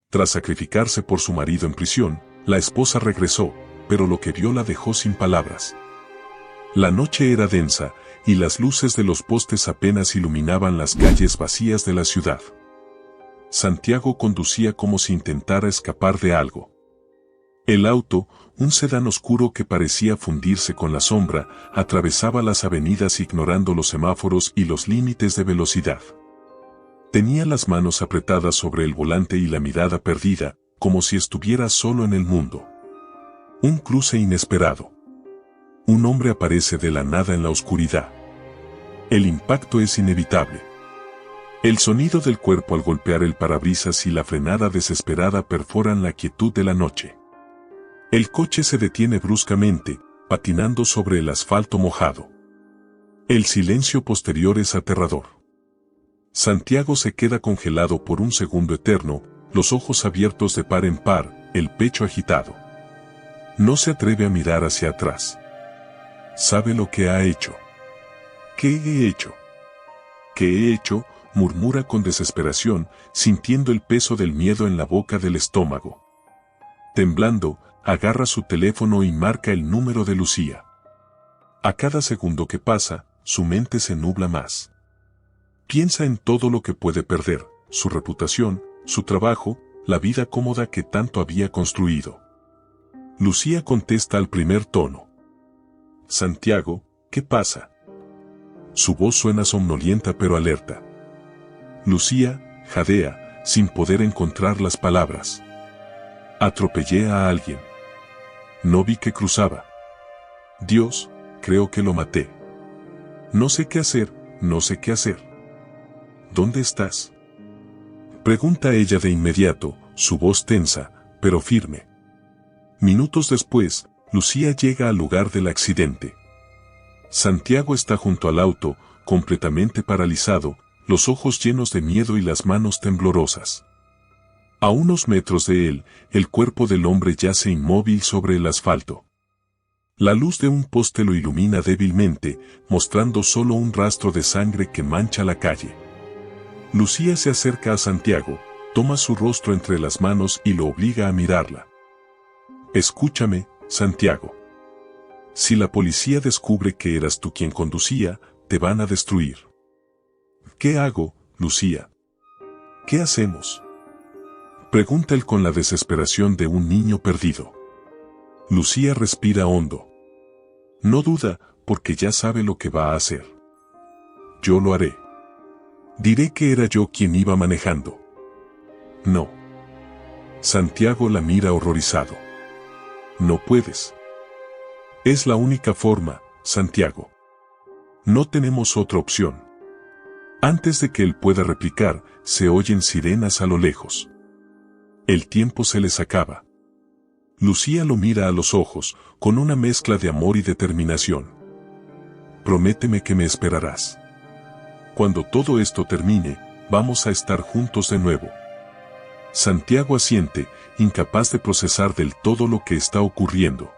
Tras sacrificarse por su marido en prisión, la esposa regresó, pero lo que vio la dejó sin palabras. La noche era densa, y las luces de los postes apenas iluminaban las calles vacías de la ciudad. Santiago conducía como si intentara escapar de algo. El auto, un sedán oscuro que parecía fundirse con la sombra, atravesaba las avenidas ignorando los semáforos y los límites de velocidad. Tenía las manos apretadas sobre el volante y la mirada perdida, como si estuviera solo en el mundo. Un cruce inesperado. Un hombre aparece de la nada en la oscuridad. El impacto es inevitable. El sonido del cuerpo al golpear el parabrisas y la frenada desesperada perforan la quietud de la noche. El coche se detiene bruscamente, patinando sobre el asfalto mojado. El silencio posterior es aterrador. Santiago se queda congelado por un segundo eterno, los ojos abiertos de par en par, el pecho agitado. No se atreve a mirar hacia atrás. Sabe lo que ha hecho. ¿Qué he hecho? ¿Qué he hecho?, murmura con desesperación, sintiendo el peso del miedo en la boca del estómago. Temblando, agarra su teléfono y marca el número de Lucía. A cada segundo que pasa, su mente se nubla más. Piensa en todo lo que puede perder, su reputación, su trabajo, la vida cómoda que tanto había construido. Lucía contesta al primer tono. Santiago, ¿qué pasa? Su voz suena somnolienta pero alerta. Lucía jadea, sin poder encontrar las palabras. Atropellé a alguien. No vi que cruzaba. Dios, creo que lo maté. No sé qué hacer, no sé qué hacer. ¿Dónde estás? Pregunta ella de inmediato, su voz tensa, pero firme. Minutos después, Lucía llega al lugar del accidente. Santiago está junto al auto, completamente paralizado, los ojos llenos de miedo y las manos temblorosas. A unos metros de él, el cuerpo del hombre yace inmóvil sobre el asfalto. La luz de un poste lo ilumina débilmente, mostrando solo un rastro de sangre que mancha la calle. Lucía se acerca a Santiago, toma su rostro entre las manos y lo obliga a mirarla. Escúchame, Santiago. Si la policía descubre que eras tú quien conducía, te van a destruir. ¿Qué hago, Lucía? ¿Qué hacemos? Pregunta él con la desesperación de un niño perdido. Lucía respira hondo. No duda, porque ya sabe lo que va a hacer. Yo lo haré. Diré que era yo quien iba manejando. No. Santiago la mira horrorizado. No puedes. Es la única forma, Santiago. No tenemos otra opción. Antes de que él pueda replicar, se oyen sirenas a lo lejos. El tiempo se les acaba. Lucía lo mira a los ojos, con una mezcla de amor y determinación. Prométeme que me esperarás. Cuando todo esto termine, vamos a estar juntos de nuevo. Santiago asiente, incapaz de procesar del todo lo que está ocurriendo.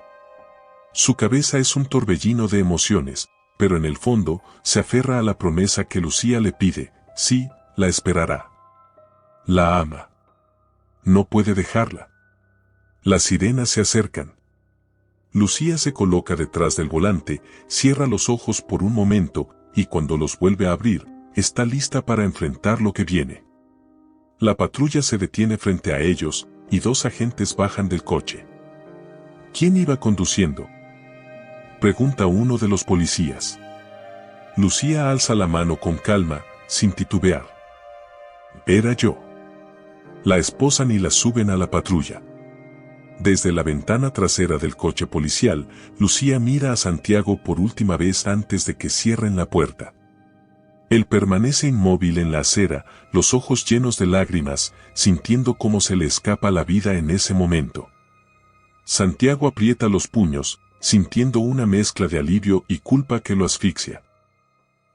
Su cabeza es un torbellino de emociones, pero en el fondo, se aferra a la promesa que Lucía le pide, sí, la esperará. La ama. No puede dejarla. Las sirenas se acercan. Lucía se coloca detrás del volante, cierra los ojos por un momento, y cuando los vuelve a abrir, está lista para enfrentar lo que viene. La patrulla se detiene frente a ellos, y dos agentes bajan del coche. ¿Quién iba conduciendo?, pregunta uno de los policías. Lucía alza la mano con calma, sin titubear. Era yo. La esposan y la suben a la patrulla. Desde la ventana trasera del coche policial, Lucía mira a Santiago por última vez antes de que cierren la puerta. Él permanece inmóvil en la acera, los ojos llenos de lágrimas, sintiendo cómo se le escapa la vida en ese momento. Santiago aprieta los puños, sintiendo una mezcla de alivio y culpa que lo asfixia.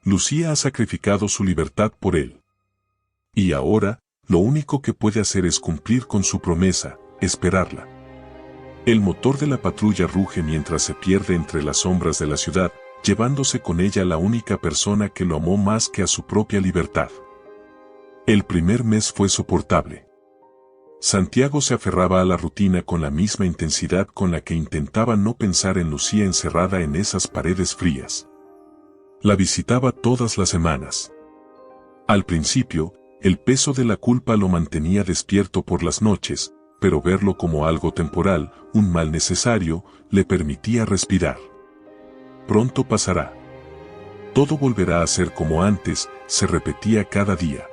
Lucía ha sacrificado su libertad por él. Y ahora, lo único que puede hacer es cumplir con su promesa, esperarla. El motor de la patrulla ruge mientras se pierde entre las sombras de la ciudad, llevándose con ella a la única persona que lo amó más que a su propia libertad. El primer mes fue soportable. Santiago se aferraba a la rutina con la misma intensidad con la que intentaba no pensar en Lucía encerrada en esas paredes frías. La visitaba todas las semanas. Al principio, el peso de la culpa lo mantenía despierto por las noches, pero verlo como algo temporal, un mal necesario, le permitía respirar. Pronto pasará. Todo volverá a ser como antes, se repetía cada día.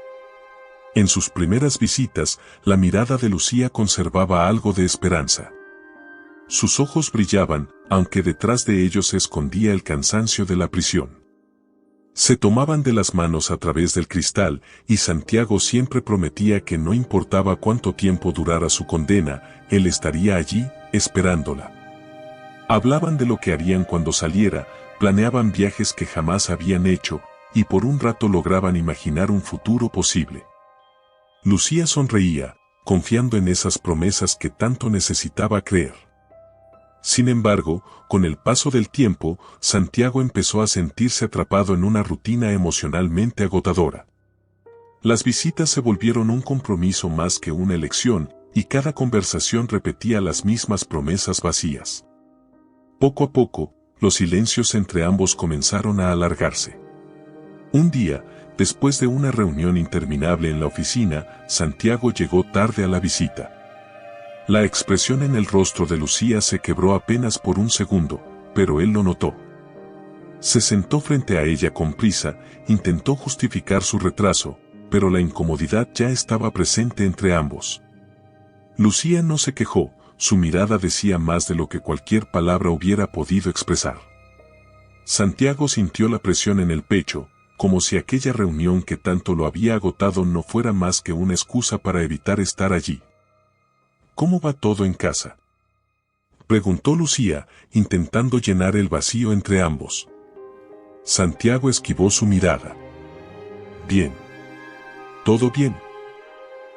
En sus primeras visitas, la mirada de Lucía conservaba algo de esperanza. Sus ojos brillaban, aunque detrás de ellos se escondía el cansancio de la prisión. Se tomaban de las manos a través del cristal, y Santiago siempre prometía que no importaba cuánto tiempo durara su condena, él estaría allí, esperándola. Hablaban de lo que harían cuando saliera, planeaban viajes que jamás habían hecho, y por un rato lograban imaginar un futuro posible. Lucía sonreía, confiando en esas promesas que tanto necesitaba creer. Sin embargo, con el paso del tiempo, Santiago empezó a sentirse atrapado en una rutina emocionalmente agotadora. Las visitas se volvieron un compromiso más que una elección, y cada conversación repetía las mismas promesas vacías. Poco a poco, los silencios entre ambos comenzaron a alargarse. Un día, después de una reunión interminable en la oficina, Santiago llegó tarde a la visita. La expresión en el rostro de Lucía se quebró apenas por un segundo, pero él lo notó. Se sentó frente a ella con prisa, intentó justificar su retraso, pero la incomodidad ya estaba presente entre ambos. Lucía no se quejó, su mirada decía más de lo que cualquier palabra hubiera podido expresar. Santiago sintió la presión en el pecho, como si aquella reunión que tanto lo había agotado no fuera más que una excusa para evitar estar allí. ¿Cómo va todo en casa?, preguntó Lucía, intentando llenar el vacío entre ambos. Santiago esquivó su mirada. Bien. Todo bien.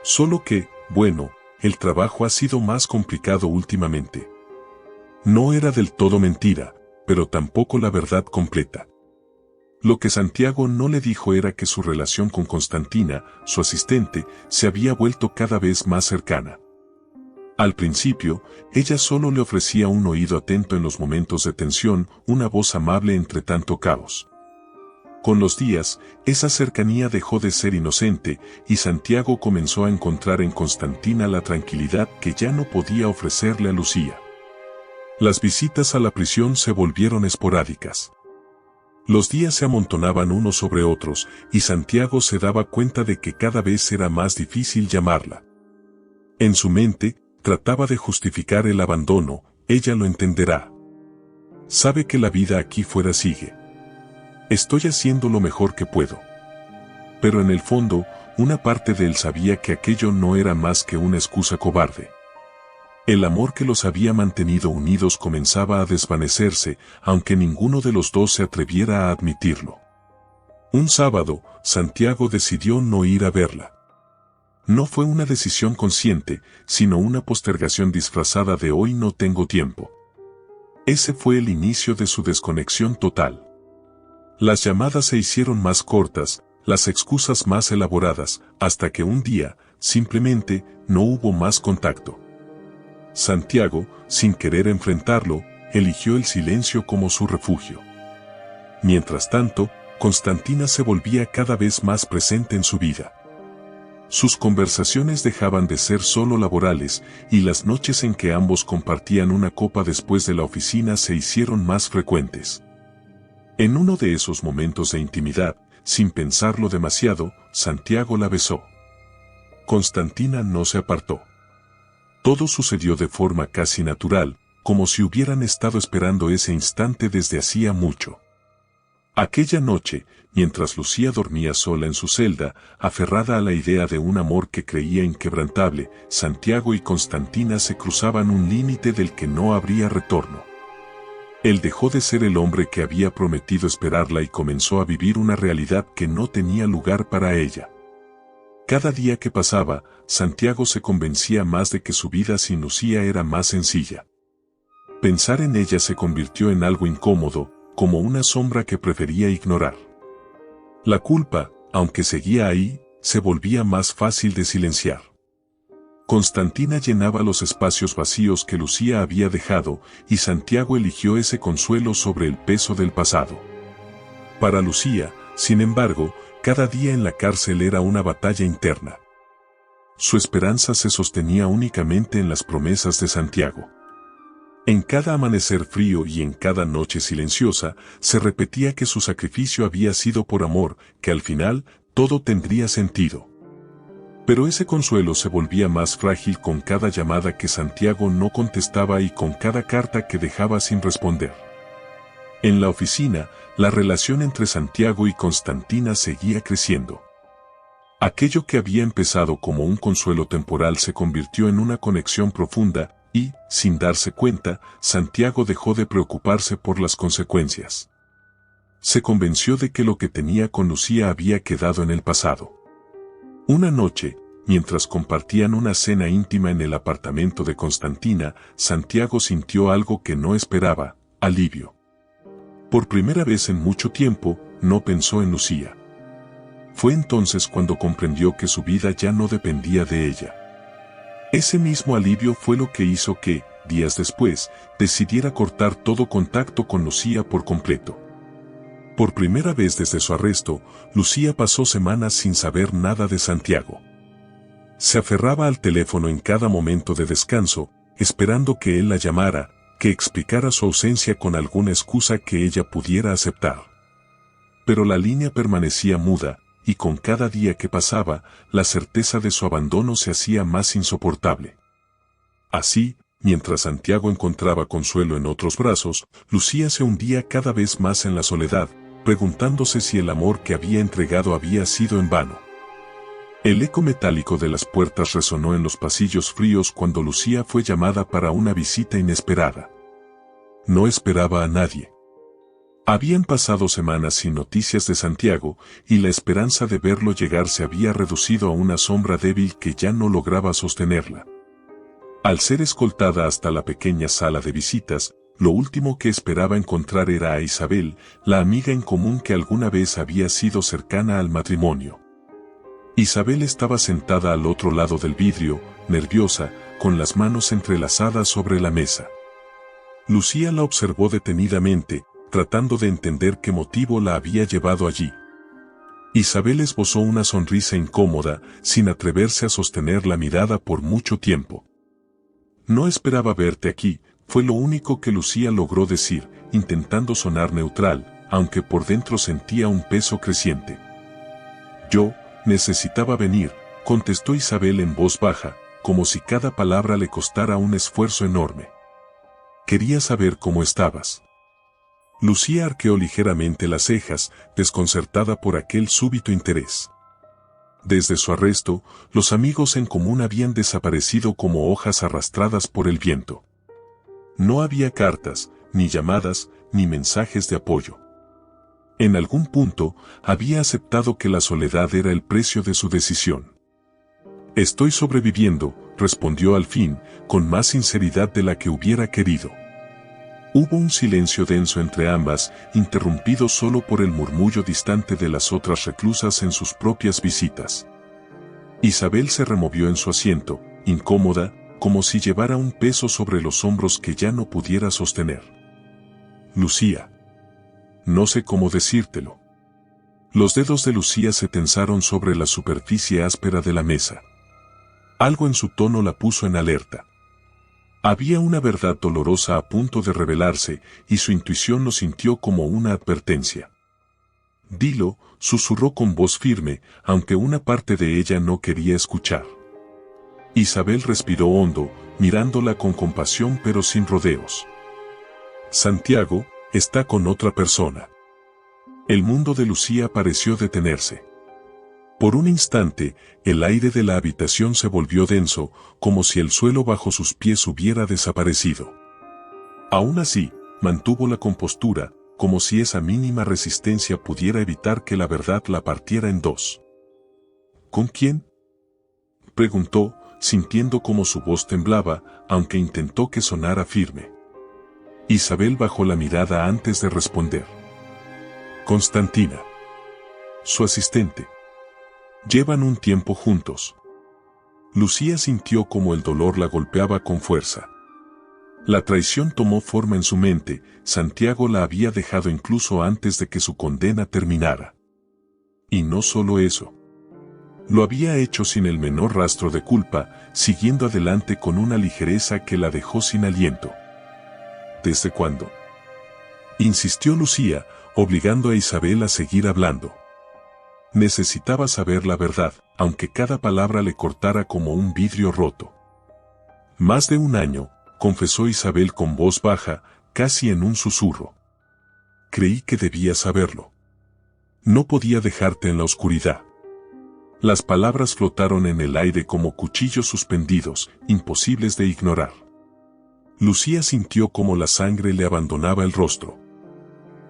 Solo que, bueno, el trabajo ha sido más complicado últimamente. No era del todo mentira, pero tampoco la verdad completa. Lo que Santiago no le dijo era que su relación con Constantina, su asistente, se había vuelto cada vez más cercana. Al principio, ella solo le ofrecía un oído atento en los momentos de tensión, una voz amable entre tanto caos. Con los días, esa cercanía dejó de ser inocente, y Santiago comenzó a encontrar en Constantina la tranquilidad que ya no podía ofrecerle a Lucía. Las visitas a la prisión se volvieron esporádicas. Los días se amontonaban unos sobre otros, y Santiago se daba cuenta de que cada vez era más difícil llamarla. En su mente, trataba de justificar el abandono, ella lo entenderá. Sabe que la vida aquí fuera sigue. Estoy haciendo lo mejor que puedo. Pero en el fondo, una parte de él sabía que aquello no era más que una excusa cobarde. El amor que los había mantenido unidos comenzaba a desvanecerse, aunque ninguno de los dos se atreviera a admitirlo. Un sábado, Santiago decidió no ir a verla. No fue una decisión consciente, sino una postergación disfrazada de hoy no tengo tiempo. Ese fue el inicio de su desconexión total. Las llamadas se hicieron más cortas, las excusas más elaboradas, hasta que un día, simplemente, no hubo más contacto. Santiago, sin querer enfrentarlo, eligió el silencio como su refugio. Mientras tanto, Constantina se volvía cada vez más presente en su vida. Sus conversaciones dejaban de ser solo laborales, y las noches en que ambos compartían una copa después de la oficina se hicieron más frecuentes. En uno de esos momentos de intimidad, sin pensarlo demasiado, Santiago la besó. Constantina no se apartó. Todo sucedió de forma casi natural, como si hubieran estado esperando ese instante desde hacía mucho. Aquella noche, mientras Lucía dormía sola en su celda, aferrada a la idea de un amor que creía inquebrantable, Santiago y Constantina se cruzaban un límite del que no habría retorno. Él dejó de ser el hombre que había prometido esperarla y comenzó a vivir una realidad que no tenía lugar para ella. Cada día que pasaba, Santiago se convencía más de que su vida sin Lucía era más sencilla. Pensar en ella se convirtió en algo incómodo, como una sombra que prefería ignorar. La culpa, aunque seguía ahí, se volvía más fácil de silenciar. Constantina llenaba los espacios vacíos que Lucía había dejado, y Santiago eligió ese consuelo sobre el peso del pasado. Para Lucía, sin embargo, cada día en la cárcel era una batalla interna. Su esperanza se sostenía únicamente en las promesas de Santiago. En cada amanecer frío y en cada noche silenciosa, se repetía que su sacrificio había sido por amor, que al final, todo tendría sentido. Pero ese consuelo se volvía más frágil con cada llamada que Santiago no contestaba y con cada carta que dejaba sin responder. En la oficina, la relación entre Santiago y Constantina seguía creciendo. Aquello que había empezado como un consuelo temporal se convirtió en una conexión profunda y, sin darse cuenta, Santiago dejó de preocuparse por las consecuencias. Se convenció de que lo que tenía con Lucía había quedado en el pasado. Una noche, mientras compartían una cena íntima en el apartamento de Constantina, Santiago sintió algo que no esperaba: alivio. Por primera vez en mucho tiempo, no pensó en Lucía. Fue entonces cuando comprendió que su vida ya no dependía de ella. Ese mismo alivio fue lo que hizo que, días después, decidiera cortar todo contacto con Lucía por completo. Por primera vez desde su arresto, Lucía pasó semanas sin saber nada de Santiago. Se aferraba al teléfono en cada momento de descanso, esperando que él la llamara, que explicara su ausencia con alguna excusa que ella pudiera aceptar. Pero la línea permanecía muda, y con cada día que pasaba, la certeza de su abandono se hacía más insoportable. Así, mientras Santiago encontraba consuelo en otros brazos, Lucía se hundía cada vez más en la soledad, preguntándose si el amor que había entregado había sido en vano. El eco metálico de las puertas resonó en los pasillos fríos cuando Lucía fue llamada para una visita inesperada. No esperaba a nadie. Habían pasado semanas sin noticias de Santiago, y la esperanza de verlo llegar se había reducido a una sombra débil que ya no lograba sostenerla. Al ser escoltada hasta la pequeña sala de visitas, lo último que esperaba encontrar era a Isabel, la amiga en común que alguna vez había sido cercana al matrimonio. Isabel estaba sentada al otro lado del vidrio, nerviosa, con las manos entrelazadas sobre la mesa. Lucía la observó detenidamente, tratando de entender qué motivo la había llevado allí. Isabel esbozó una sonrisa incómoda, sin atreverse a sostener la mirada por mucho tiempo. «No esperaba verte aquí», fue lo único que Lucía logró decir, intentando sonar neutral, aunque por dentro sentía un peso creciente. «Yo necesitaba venir», contestó Isabel en voz baja, como si cada palabra le costara un esfuerzo enorme. «Quería saber cómo estabas». Lucía arqueó ligeramente las cejas, desconcertada por aquel súbito interés. Desde su arresto, los amigos en común habían desaparecido como hojas arrastradas por el viento. No había cartas, ni llamadas, ni mensajes de apoyo. En algún punto, había aceptado que la soledad era el precio de su decisión. «Estoy sobreviviendo», respondió al fin, con más sinceridad de la que hubiera querido. Hubo un silencio denso entre ambas, interrumpido solo por el murmullo distante de las otras reclusas en sus propias visitas. Isabel se removió en su asiento, incómoda, como si llevara un peso sobre los hombros que ya no pudiera sostener. «Lucía. No sé cómo decírtelo». Los dedos de Lucía se tensaron sobre la superficie áspera de la mesa. Algo en su tono la puso en alerta. Había una verdad dolorosa a punto de revelarse, y su intuición lo sintió como una advertencia. «Dilo», susurró con voz firme, aunque una parte de ella no quería escuchar. Isabel respiró hondo, mirándola con compasión pero sin rodeos. «Santiago está con otra persona». El mundo de Lucía pareció detenerse. Por un instante, el aire de la habitación se volvió denso, como si el suelo bajo sus pies hubiera desaparecido. Aún así, mantuvo la compostura, como si esa mínima resistencia pudiera evitar que la verdad la partiera en dos. «¿Con quién?», preguntó, sintiendo como su voz temblaba, aunque intentó que sonara firme. Isabel bajó la mirada antes de responder. «Constantina. Su asistente. Llevan un tiempo juntos». Lucía sintió como el dolor la golpeaba con fuerza. La traición tomó forma en su mente, Santiago la había dejado incluso antes de que su condena terminara. Y no solo eso. Lo había hecho sin el menor rastro de culpa, siguiendo adelante con una ligereza que la dejó sin aliento. ¿Desde cuándo?, insistió Lucía, obligando a Isabel a seguir hablando. Necesitaba saber la verdad, aunque cada palabra le cortara como un vidrio roto. Más de un año, confesó Isabel con voz baja, casi en un susurro. Creí que debía saberlo. No podía dejarte en la oscuridad. Las palabras flotaron en el aire como cuchillos suspendidos, imposibles de ignorar. Lucía sintió como la sangre le abandonaba el rostro.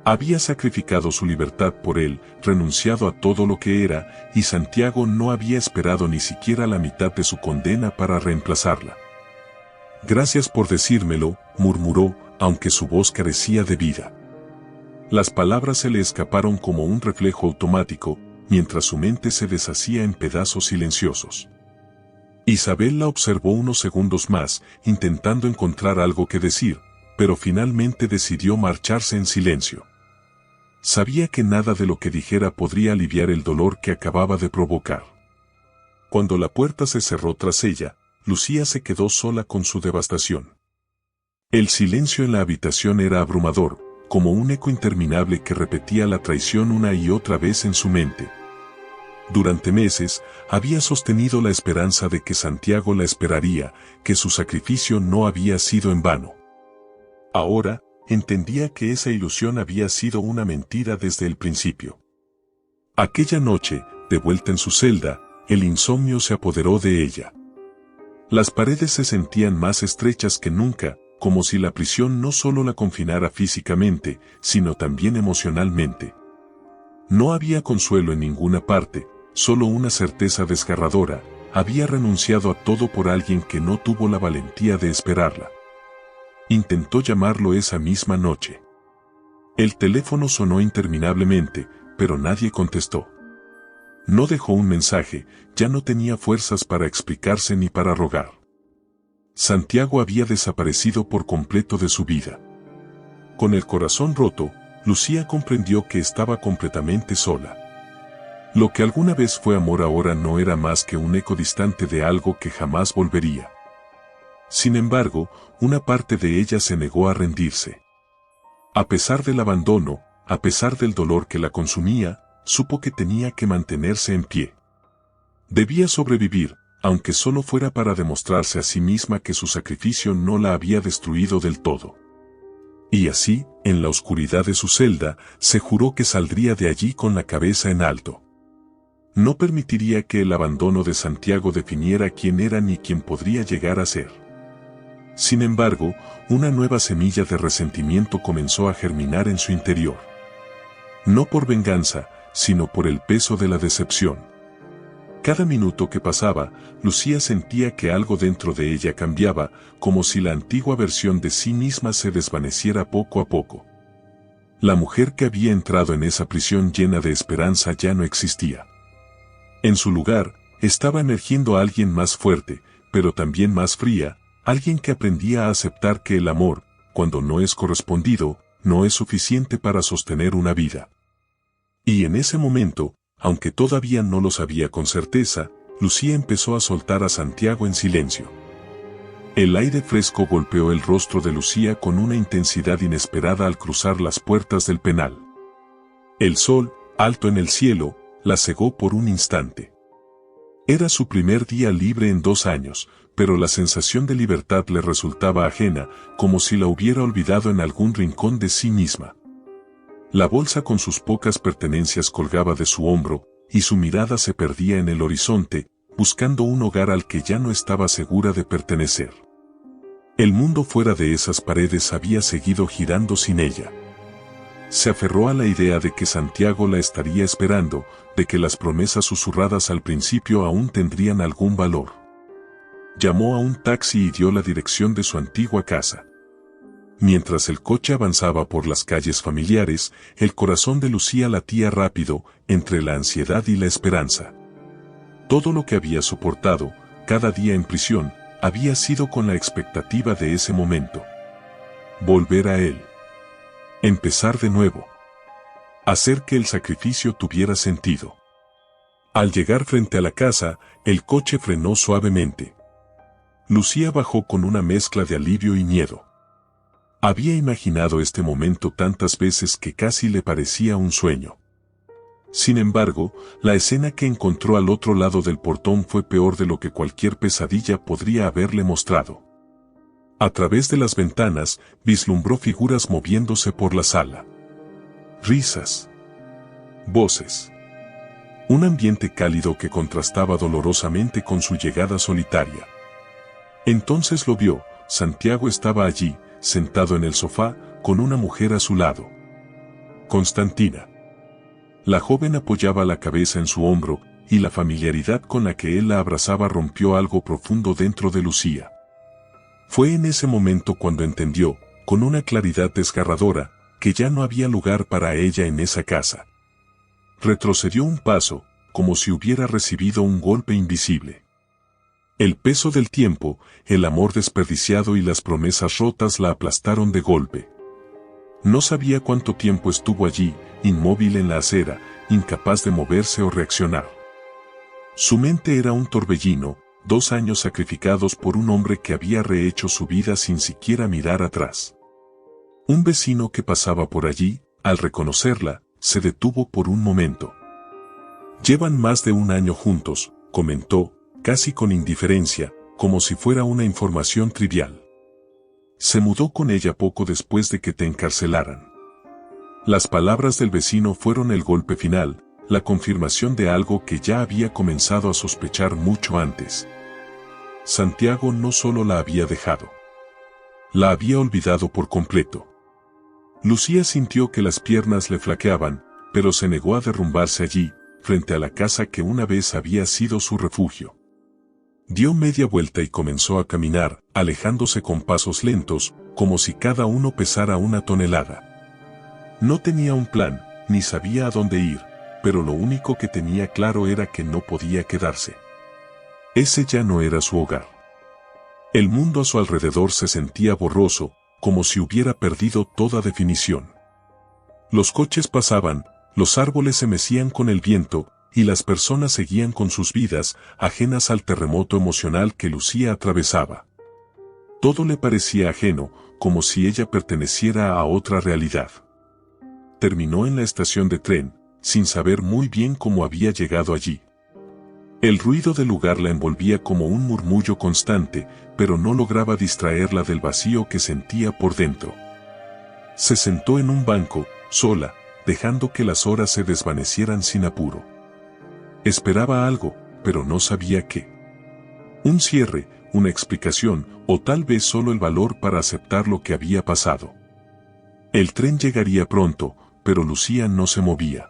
Había sacrificado su libertad por él, renunciado a todo lo que era, y Santiago no había esperado ni siquiera la mitad de su condena para reemplazarla. Gracias por decírmelo, murmuró, aunque su voz carecía de vida. Las palabras se le escaparon como un reflejo automático, mientras su mente se deshacía en pedazos silenciosos. Isabel la observó unos segundos más, intentando encontrar algo que decir, pero finalmente decidió marcharse en silencio. Sabía que nada de lo que dijera podría aliviar el dolor que acababa de provocar. Cuando la puerta se cerró tras ella, Lucía se quedó sola con su devastación. El silencio en la habitación era abrumador, como un eco interminable que repetía la traición una y otra vez en su mente. Durante meses, había sostenido la esperanza de que Santiago la esperaría, que su sacrificio no había sido en vano. Ahora, entendía que esa ilusión había sido una mentira desde el principio. Aquella noche, de vuelta en su celda, el insomnio se apoderó de ella. Las paredes se sentían más estrechas que nunca, como si la prisión no solo la confinara físicamente, sino también emocionalmente. No había consuelo en ninguna parte, solo una certeza desgarradora: había renunciado a todo por alguien que no tuvo la valentía de esperarla. Intentó llamarlo esa misma noche. El teléfono sonó interminablemente, pero nadie contestó. No dejó un mensaje, ya no tenía fuerzas para explicarse ni para rogar. Santiago había desaparecido por completo de su vida. Con el corazón roto, Lucía comprendió que estaba completamente sola. Lo que alguna vez fue amor ahora no era más que un eco distante de algo que jamás volvería. Sin embargo, una parte de ella se negó a rendirse. A pesar del abandono, a pesar del dolor que la consumía, supo que tenía que mantenerse en pie. Debía sobrevivir, aunque solo fuera para demostrarse a sí misma que su sacrificio no la había destruido del todo. Y así, en la oscuridad de su celda, se juró que saldría de allí con la cabeza en alto. No permitiría que el abandono de Santiago definiera quién era ni quién podría llegar a ser. Sin embargo, una nueva semilla de resentimiento comenzó a germinar en su interior. No por venganza, sino por el peso de la decepción. Cada minuto que pasaba, Lucía sentía que algo dentro de ella cambiaba, como si la antigua versión de sí misma se desvaneciera poco a poco. La mujer que había entrado en esa prisión llena de esperanza ya no existía. En su lugar, estaba emergiendo alguien más fuerte, pero también más fría, alguien que aprendía a aceptar que el amor, cuando no es correspondido, no es suficiente para sostener una vida. Y en ese momento, aunque todavía no lo sabía con certeza, Lucía empezó a soltar a Santiago en silencio. El aire fresco golpeó el rostro de Lucía con una intensidad inesperada al cruzar las puertas del penal. El sol, alto en el cielo, la cegó por un instante. Era su primer día libre en 2 años, pero la sensación de libertad le resultaba ajena, como si la hubiera olvidado en algún rincón de sí misma. La bolsa con sus pocas pertenencias colgaba de su hombro, y su mirada se perdía en el horizonte, buscando un hogar al que ya no estaba segura de pertenecer. El mundo fuera de esas paredes había seguido girando sin ella. Se aferró a la idea de que Santiago la estaría esperando, de que las promesas susurradas al principio aún tendrían algún valor. Llamó a un taxi y dio la dirección de su antigua casa. Mientras el coche avanzaba por las calles familiares, el corazón de Lucía latía rápido, entre la ansiedad y la esperanza. Todo lo que había soportado, cada día en prisión, había sido con la expectativa de ese momento. Volver a él. Empezar de nuevo. Hacer que el sacrificio tuviera sentido. Al llegar frente a la casa, el coche frenó suavemente. Lucía bajó con una mezcla de alivio y miedo. Había imaginado este momento tantas veces que casi le parecía un sueño. Sin embargo, la escena que encontró al otro lado del portón fue peor de lo que cualquier pesadilla podría haberle mostrado. A través de las ventanas, vislumbró figuras moviéndose por la sala. Risas. Voces. Un ambiente cálido que contrastaba dolorosamente con su llegada solitaria. Entonces lo vio. Santiago estaba allí, sentado en el sofá, con una mujer a su lado. Constantina. La joven apoyaba la cabeza en su hombro, y la familiaridad con la que él la abrazaba rompió algo profundo dentro de Lucía. Fue en ese momento cuando entendió, con una claridad desgarradora, que ya no había lugar para ella en esa casa. Retrocedió un paso, como si hubiera recibido un golpe invisible. El peso del tiempo, el amor desperdiciado y las promesas rotas la aplastaron de golpe. No sabía cuánto tiempo estuvo allí, inmóvil en la acera, incapaz de moverse o reaccionar. Su mente era un torbellino, 2 años sacrificados por un hombre que había rehecho su vida sin siquiera mirar atrás. Un vecino que pasaba por allí, al reconocerla, se detuvo por un momento. «Llevan más de 1 año juntos», comentó, casi con indiferencia, como si fuera una información trivial. «Se mudó con ella poco después de que te encarcelaran». Las palabras del vecino fueron el golpe final, la confirmación de algo que ya había comenzado a sospechar mucho antes. Santiago no solo la había dejado. La había olvidado por completo. Lucía sintió que las piernas le flaqueaban, pero se negó a derrumbarse allí, frente a la casa que una vez había sido su refugio. Dio media vuelta y comenzó a caminar, alejándose con pasos lentos, como si cada uno pesara 1 tonelada. No tenía un plan, ni sabía a dónde ir, pero lo único que tenía claro era que no podía quedarse. Ese ya no era su hogar. El mundo a su alrededor se sentía borroso, como si hubiera perdido toda definición. Los coches pasaban, los árboles se mecían con el viento, y las personas seguían con sus vidas, ajenas al terremoto emocional que Lucía atravesaba. Todo le parecía ajeno, como si ella perteneciera a otra realidad. Terminó en la estación de tren, sin saber muy bien cómo había llegado allí. El ruido del lugar la envolvía como un murmullo constante, pero no lograba distraerla del vacío que sentía por dentro. Se sentó en un banco, sola, dejando que las horas se desvanecieran sin apuro. Esperaba algo, pero no sabía qué. Un cierre, una explicación, o tal vez solo el valor para aceptar lo que había pasado. El tren llegaría pronto, pero Lucía no se movía.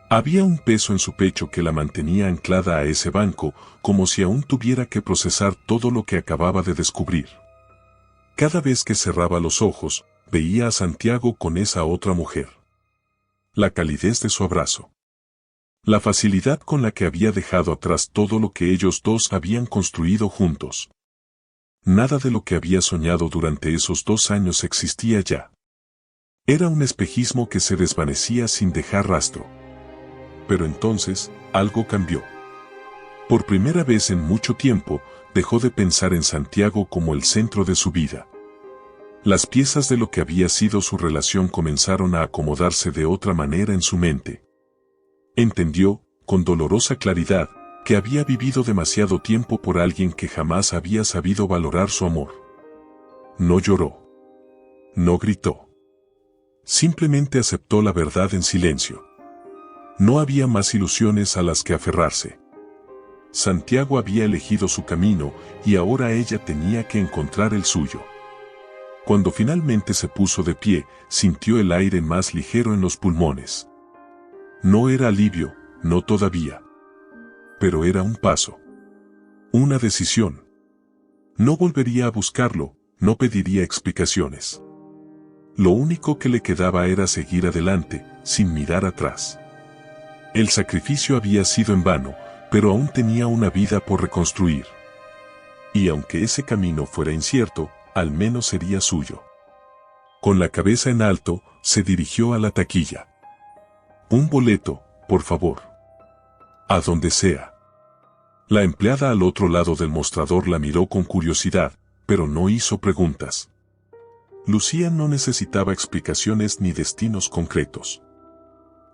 Había un peso en su pecho que la mantenía anclada a ese banco, como si aún tuviera que procesar todo lo que acababa de descubrir. Cada vez que cerraba los ojos, veía a Santiago con esa otra mujer. La calidez de su abrazo. La facilidad con la que había dejado atrás todo lo que ellos dos habían construido juntos. Nada de lo que había soñado durante esos 2 años existía ya. Era un espejismo que se desvanecía sin dejar rastro. Pero entonces, algo cambió. Por primera vez en mucho tiempo, dejó de pensar en Santiago como el centro de su vida. Las piezas de lo que había sido su relación comenzaron a acomodarse de otra manera en su mente. Entendió, con dolorosa claridad, que había vivido demasiado tiempo por alguien que jamás había sabido valorar su amor. No lloró. No gritó. Simplemente aceptó la verdad en silencio. No había más ilusiones a las que aferrarse. Santiago había elegido su camino y ahora ella tenía que encontrar el suyo. Cuando finalmente se puso de pie, sintió el aire más ligero en los pulmones. No era alivio, no todavía. Pero era un paso. Una decisión. No volvería a buscarlo, no pediría explicaciones. Lo único que le quedaba era seguir adelante, sin mirar atrás. El sacrificio había sido en vano, pero aún tenía una vida por reconstruir. y aunque ese camino fuera incierto, al menos sería suyo. Con la cabeza en alto, se dirigió a la taquilla. Un boleto, por favor. A donde sea. La empleada al otro lado del mostrador la miró con curiosidad, pero no hizo preguntas. Lucía no necesitaba explicaciones ni destinos concretos.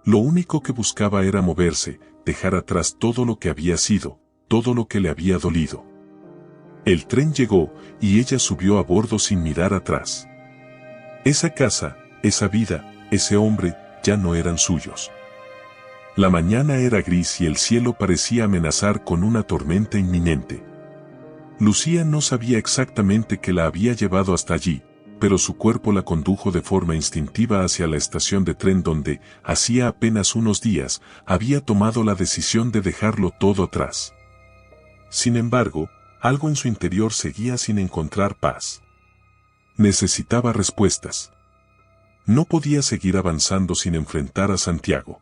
Lo único que buscaba era moverse, dejar atrás todo lo que había sido, todo lo que le había dolido. El tren llegó, y ella subió a bordo sin mirar atrás. Esa casa, esa vida, ese hombre, ya no eran suyos. La mañana era gris y el cielo parecía amenazar con una tormenta inminente. Lucía no sabía exactamente qué la había llevado hasta allí, pero su cuerpo la condujo de forma instintiva hacia la estación de tren donde, hacía apenas unos días, había tomado la decisión de dejarlo todo atrás. Sin embargo, algo en su interior seguía sin encontrar paz. Necesitaba respuestas. No podía seguir avanzando sin enfrentar a Santiago.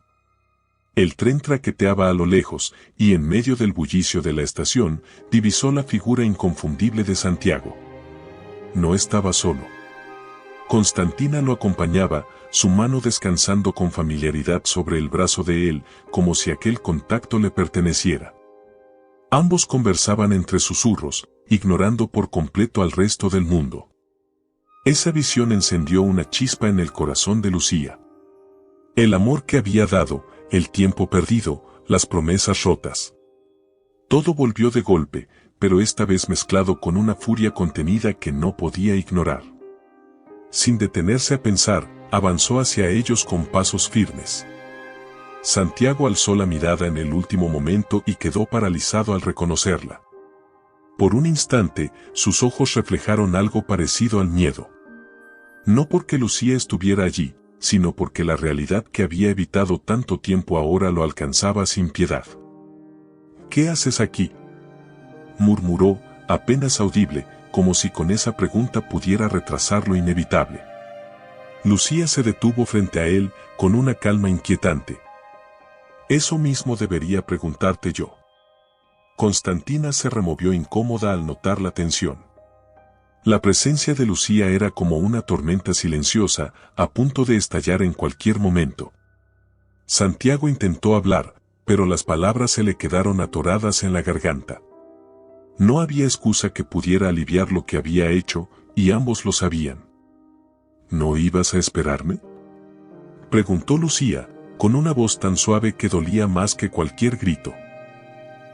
El tren traqueteaba a lo lejos, y en medio del bullicio de la estación, divisó la figura inconfundible de Santiago. No estaba solo. Constantina lo acompañaba, su mano descansando con familiaridad sobre el brazo de él, como si aquel contacto le perteneciera. Ambos conversaban entre susurros, ignorando por completo al resto del mundo. Esa visión encendió una chispa en el corazón de Lucía. El amor que había dado, el tiempo perdido, las promesas rotas. Todo volvió de golpe, pero esta vez mezclado con una furia contenida que no podía ignorar. Sin detenerse a pensar, avanzó hacia ellos con pasos firmes. Santiago alzó la mirada en el último momento y quedó paralizado al reconocerla. Por un instante, sus ojos reflejaron algo parecido al miedo. No porque Lucía estuviera allí, sino porque la realidad que había evitado tanto tiempo ahora lo alcanzaba sin piedad. «¿Qué haces aquí?», murmuró, apenas audible, como si con esa pregunta pudiera retrasar lo inevitable. Lucía se detuvo frente a él, con una calma inquietante. «Eso mismo debería preguntarte yo». Constantina se removió incómoda al notar la tensión. La presencia de Lucía era como una tormenta silenciosa, a punto de estallar en cualquier momento. Santiago intentó hablar, pero las palabras se le quedaron atoradas en la garganta. No había excusa que pudiera aliviar lo que había hecho, y ambos lo sabían. «¿No ibas a esperarme?», preguntó Lucía, con una voz tan suave que dolía más que cualquier grito.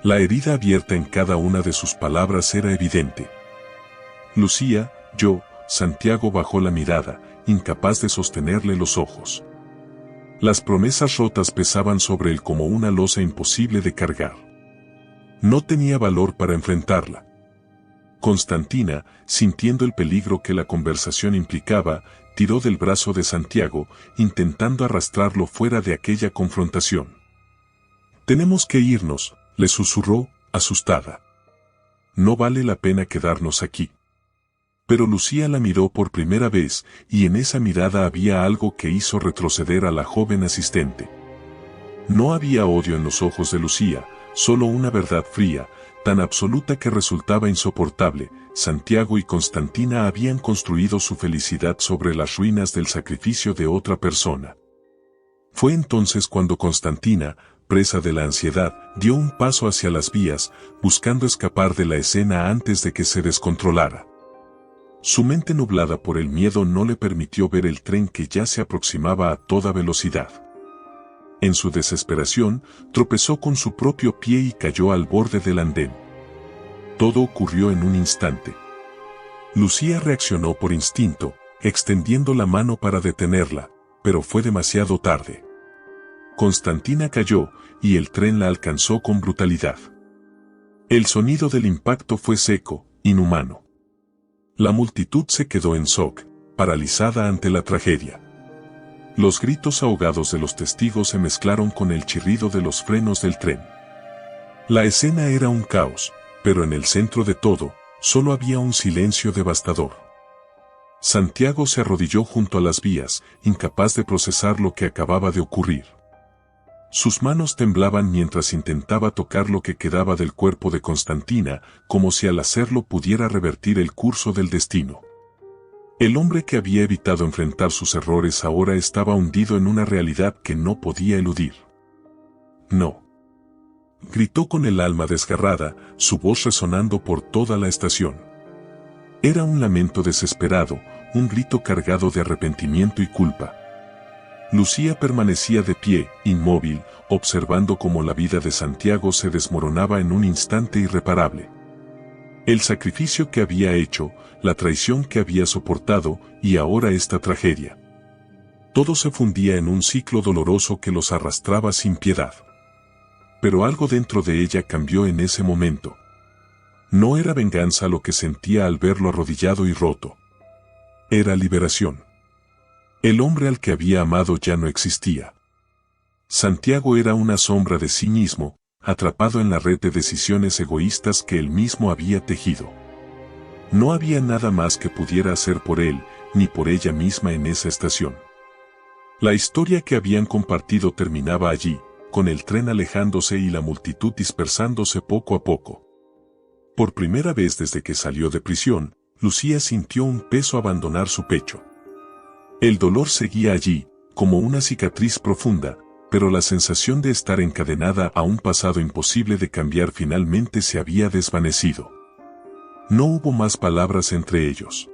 La herida abierta en cada una de sus palabras era evidente. «Lucía, yo», Santiago bajó la mirada, incapaz de sostenerle los ojos. Las promesas rotas pesaban sobre él como una losa imposible de cargar. No tenía valor para enfrentarla. Constantina, sintiendo el peligro que la conversación implicaba, tiró del brazo de Santiago, intentando arrastrarlo fuera de aquella confrontación. «Tenemos que irnos», le susurró, asustada. «No vale la pena quedarnos aquí». Pero Lucía la miró por primera vez, y en esa mirada había algo que hizo retroceder a la joven asistente. No había odio en los ojos de Lucía, solo una verdad fría, tan absoluta que resultaba insoportable. Santiago y Constantina habían construido su felicidad sobre las ruinas del sacrificio de otra persona. Fue entonces cuando Constantina, presa de la ansiedad, dio un paso hacia las vías, buscando escapar de la escena antes de que se descontrolara. Su mente nublada por el miedo no le permitió ver el tren que ya se aproximaba a toda velocidad. En su desesperación, tropezó con su propio pie y cayó al borde del andén. Todo ocurrió en un instante. Lucía reaccionó por instinto, extendiendo la mano para detenerla, pero fue demasiado tarde. Constantina cayó, y el tren la alcanzó con brutalidad. El sonido del impacto fue seco, inhumano. La multitud se quedó en shock, paralizada ante la tragedia. Los gritos ahogados de los testigos se mezclaron con el chirrido de los frenos del tren. La escena era un caos, pero en el centro de todo, solo había un silencio devastador. Santiago se arrodilló junto a las vías, incapaz de procesar lo que acababa de ocurrir. Sus manos temblaban mientras intentaba tocar lo que quedaba del cuerpo de Constantina, como si al hacerlo pudiera revertir el curso del destino. El hombre que había evitado enfrentar sus errores ahora estaba hundido en una realidad que no podía eludir. No. Gritó con el alma desgarrada, su voz resonando por toda la estación. Era un lamento desesperado, un grito cargado de arrepentimiento y culpa. Lucía permanecía de pie, inmóvil, observando cómo la vida de Santiago se desmoronaba en un instante irreparable. El sacrificio que había hecho, la traición que había soportado, y ahora esta tragedia. Todo se fundía en un ciclo doloroso que los arrastraba sin piedad. Pero algo dentro de ella cambió en ese momento. No era venganza lo que sentía al verlo arrodillado y roto. Era liberación. El hombre al que había amado ya no existía. Santiago era una sombra de sí mismo, atrapado en la red de decisiones egoístas que él mismo había tejido. No había nada más que pudiera hacer por él, ni por ella misma en esa estación. La historia que habían compartido terminaba allí, con el tren alejándose y la multitud dispersándose poco a poco. Por primera vez desde que salió de prisión, Lucía sintió un peso abandonar su pecho. El dolor seguía allí, como una cicatriz profunda, pero la sensación de estar encadenada a un pasado imposible de cambiar finalmente se había desvanecido. No hubo más palabras entre ellos.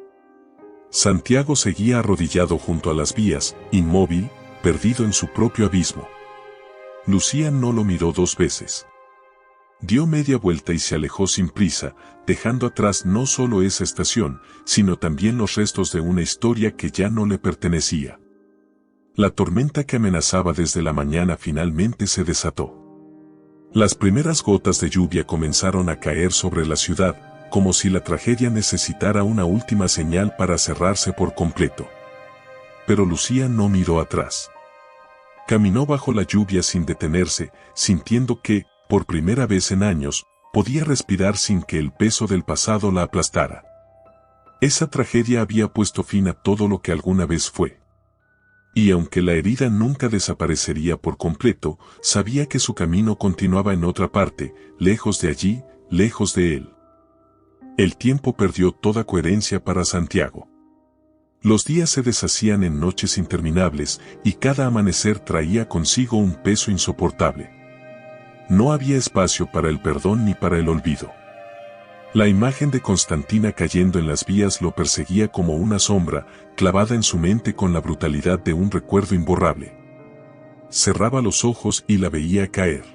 Santiago seguía arrodillado junto a las vías, inmóvil, perdido en su propio abismo. Lucía no lo miró 2 veces. Dio media vuelta y se alejó sin prisa, dejando atrás no solo esa estación, sino también los restos de una historia que ya no le pertenecía. La tormenta que amenazaba desde la mañana finalmente se desató. Las primeras gotas de lluvia comenzaron a caer sobre la ciudad, como si la tragedia necesitara una última señal para cerrarse por completo. Pero Lucía no miró atrás. Caminó bajo la lluvia sin detenerse, sintiendo que, por primera vez en años, podía respirar sin que el peso del pasado la aplastara. Esa tragedia había puesto fin a todo lo que alguna vez fue. Y aunque la herida nunca desaparecería por completo, sabía que su camino continuaba en otra parte, lejos de allí, lejos de él. El tiempo perdió toda coherencia para Santiago. Los días se deshacían en noches interminables, y cada amanecer traía consigo un peso insoportable. No había espacio para el perdón ni para el olvido. La imagen de Constantina cayendo en las vías lo perseguía como una sombra, clavada en su mente con la brutalidad de un recuerdo imborrable. Cerraba los ojos y la veía caer.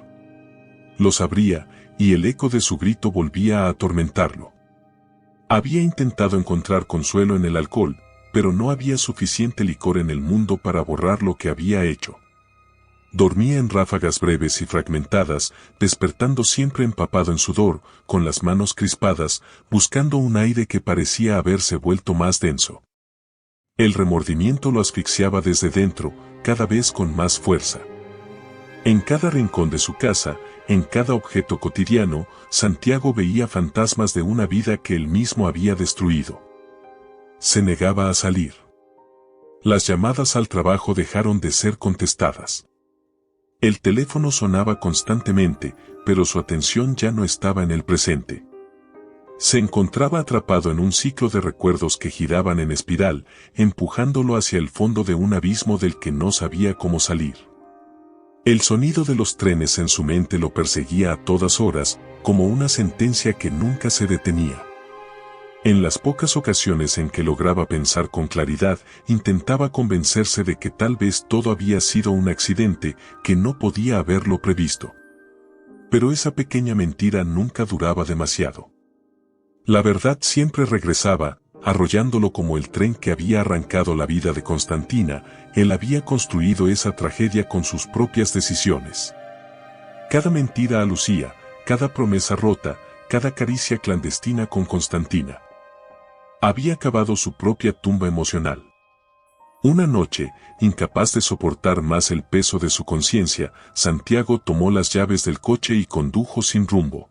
Los abría, y el eco de su grito volvía a atormentarlo. Había intentado encontrar consuelo en el alcohol, pero no había suficiente licor en el mundo para borrar lo que había hecho. Dormía en ráfagas breves y fragmentadas, despertando siempre empapado en sudor, con las manos crispadas, buscando un aire que parecía haberse vuelto más denso. El remordimiento lo asfixiaba desde dentro, cada vez con más fuerza. En cada rincón de su casa, en cada objeto cotidiano, Santiago veía fantasmas de una vida que él mismo había destruido. Se negaba a salir. Las llamadas al trabajo dejaron de ser contestadas. El teléfono sonaba constantemente, pero su atención ya no estaba en el presente. Se encontraba atrapado en un ciclo de recuerdos que giraban en espiral, empujándolo hacia el fondo de un abismo del que no sabía cómo salir. El sonido de los trenes en su mente lo perseguía a todas horas, como una sentencia que nunca se detenía. En las pocas ocasiones en que lograba pensar con claridad, intentaba convencerse de que tal vez todo había sido un accidente, que no podía haberlo previsto. Pero esa pequeña mentira nunca duraba demasiado. La verdad siempre regresaba, arrollándolo como el tren que había arrancado la vida de Constantina. Él había construido esa tragedia con sus propias decisiones. Cada mentira a Lucía, cada promesa rota, cada caricia clandestina con Constantina. Había cavado su propia tumba emocional. Una noche, incapaz de soportar más el peso de su conciencia, Santiago tomó las llaves del coche y condujo sin rumbo.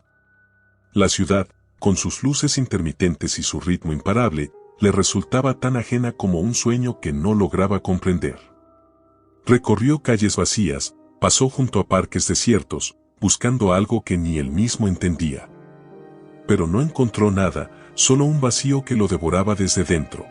La ciudad, con sus luces intermitentes y su ritmo imparable, le resultaba tan ajena como un sueño que no lograba comprender. Recorrió calles vacías, Pasó junto a parques desiertos, buscando algo que ni él mismo entendía. Pero no encontró nada, solo un vacío que lo devoraba desde dentro.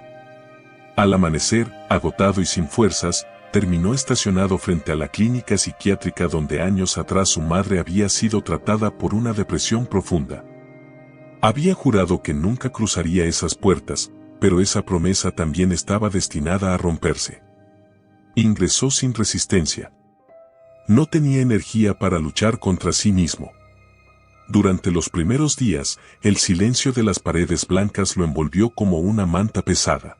Al amanecer, agotado y sin fuerzas, terminó estacionado frente a la clínica psiquiátrica donde años atrás su madre había sido tratada por una depresión profunda. Había jurado que nunca cruzaría esas puertas, pero esa promesa también estaba destinada a romperse. Ingresó sin resistencia. No tenía energía para luchar contra sí mismo. Durante los primeros días, el silencio de las paredes blancas lo envolvió como una manta pesada.